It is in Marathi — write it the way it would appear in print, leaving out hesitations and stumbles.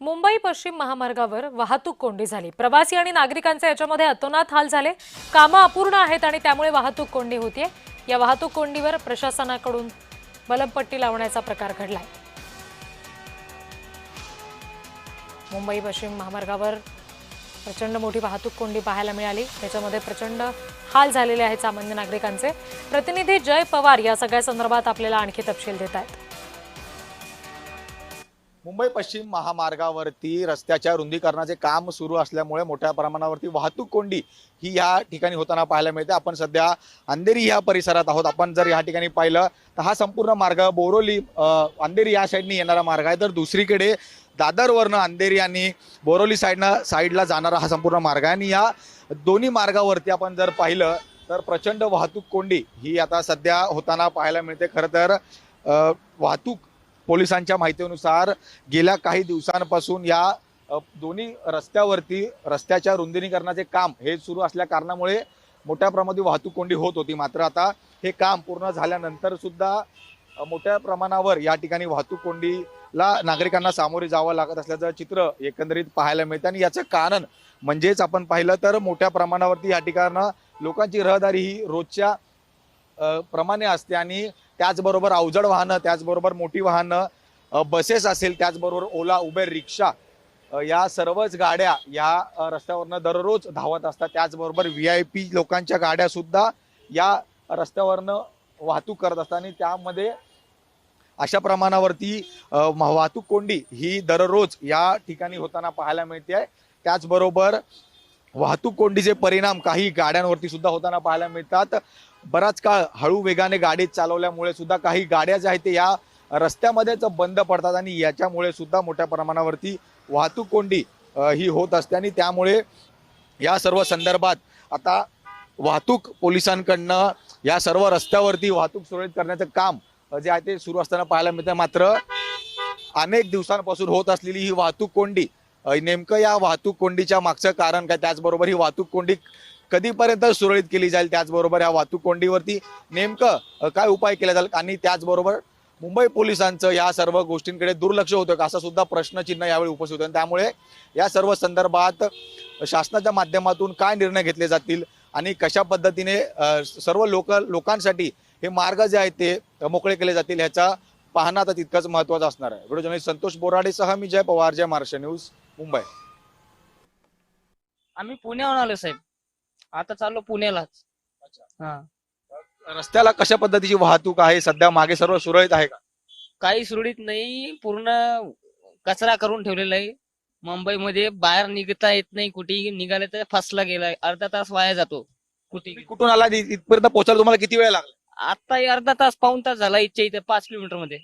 मुंबई पश्चिम महामार्गावर वाहतूक कोंडी झाली। प्रवासी आणि नागरिकांचे याच्यामध्ये अतोनात हाल झाले। कामं अपूर्ण आहेत आणि त्यामुळे वाहतूक कोंडी होतीये। या वाहतूक कोंडीवर प्रशासनाकडून बलमपट्टी लावण्याचा प्रकार घडलाय। मुंबई पश्चिम महामार्गावर प्रचंड मोठी वाहतूक कोंडी पाहायला मिळाली। त्याच्यामध्ये प्रचंड हाल झालेले आहेत सामान्य नागरिकांचे। प्रतिनिधी जय पवार या सगळ्या संदर्भात आपल्याला आणखी तपशील देत आहेत। मुंबई पश्चिम महामार्गावरती रस्त्याच्या रुंदीकरणाचे काम सुरू असल्यामुळे मोठ्या प्रमाणावरती वाहतूक कोंडी ही या ठिकाणी होताना पाहायला मिळते। आपण सध्या अंधेरी या परिसरात आहोत। आपण जर या ठिकाणी पाहिलं तर हा संपूर्ण मार्ग बोरोली अंधेरी या साईडने येणारा मार्ग आहे, तर दुसरीकडे दादरवरनं अंधेरी आणि बोरोली साईडला जाणारा हा संपूर्ण मार्ग आहे। आणि या दोन्ही मार्गावरती आपण जर पाहिलं तर प्रचंड वाहतूक कोंडी ही आता सध्या होताना पाहायला मिळते। खरं तर वाहतूक पोलिसांच्या माहितीनुसार गेल्या काही दिवसांपासून या दोन्ही रस्त्यावरती रस्त्याच्या रुंदीकरणाचे काम हे सुरू असल्या कारणामुळे मोठ्या प्रमाणात वाहतूक कोंडी होत होती। मात्र आता हे काम पूर्ण झाल्यानंतर सुद्धा मोठ्या प्रमाणावर या ठिकाणी वाहतूक कोंडीला नागरिकांना सामोरे जावं लागत असल्याचं चित्र एकंदरीत पाहायला मिळतं। आणि याचं कारण म्हणजेच आपण पाहिलं तर मोठ्या प्रमाणावरती या ठिकाणी लोकांची रहदारी ही रोजच्या प्रमाणे असते आणि त्याचबरोबर अवजड वाहनं, त्याचबरोबर मोठी वाहनं, बसेस असेल, त्याचबरोबर ओला उबेर रिक्षा या सर्वच गाड्या या रस्त्यावरनं दररोज धावत असतात। त्याचबरोबर VIP लोकांच्या गाड्या सुद्धा या रस्त्यावरनं वाहतूक करत असतात आणि त्यामध्ये अशा प्रमाणावरती वाहतूक कोंडी ही दररोज या ठिकाणी होताना पाहायला मिळते। त्याचबरोबर वाहतूक कोंडीचे परिणाम काही गाड्यांवरती सुद्धा होताना पाहायला मिळतात। बराच काळ हळू वेगाने गाडी चालवल्यामुळे सुद्धा काही गाड्या ज्या आहेत ते या रस्त्यामध्येच बंद पडतात आणि याच्यामुळे सुद्धा मोठ्या प्रमाणावरती वाहतूक कोंडी ही होत असते। आणि त्यामुळे या सर्व संदर्भात आता वाहतूक पोलिसांकडनं या सर्व रस्त्यावरती वाहतूक सुरळीत करण्याचं काम जे आहे ते सुरू असताना पाहायला मिळतं। मात्र अनेक दिवसांपासून होत असलेली ही वाहतूक कोंडी, नेमकं या वाहतूक कोंडीच्या मागचं कारण काय, त्याचबरोबर ही वाहतूक कोंडी कधीपर्यंत सुरळीत केली जाईल, त्याचबरोबर या वाहतूक कोंडीवरती नेमकं काय उपाय केला जाईल आणि त्याचबरोबर मुंबई पोलिसांचं या सर्व गोष्टींकडे दुर्लक्ष होतं का, असा सुद्धा प्रश्नचिन्ह यावेळी उपस्थित होतं। त्यामुळे या सर्व संदर्भात शासनाच्या माध्यमातून काय निर्णय घेतले जातील आणि कशा पद्धतीने सर्व लोकांसाठी हे मार्ग जे आहेत ते मोकळे केले जातील ह्याचा पाहणं आता तितकंच महत्त्वाचं असणार आहे। व्हिडिओ जर्नलिस्ट संतोष बोराडेसह मी जय पवार, जय महाराष्ट्र न्यूज, मुंबई। आम्ही पुण्याहून आलो साहेब, आता चाललो पुण्यालाच। हा, रस्त्याला कशा पद्धतीची वाहतूक आहे सध्या, मागे सर्व सुरळीत आहे का? काही सुरळीत नाही, पूर्ण कचरा करून ठेवलेला आहे। मुंबईमध्ये बाहेर निघता येत नाही, कुठे निघाले तर फसला गेलाय, अर्धा तास वाया जातो कुठे। कुठून आला इथपर्यंत पोहोचायला तुम्हाला किती वेळ लागला? आता अर्धा तास पाऊण तास झाला इच्छा इथे 5 किलोमीटर मध्ये।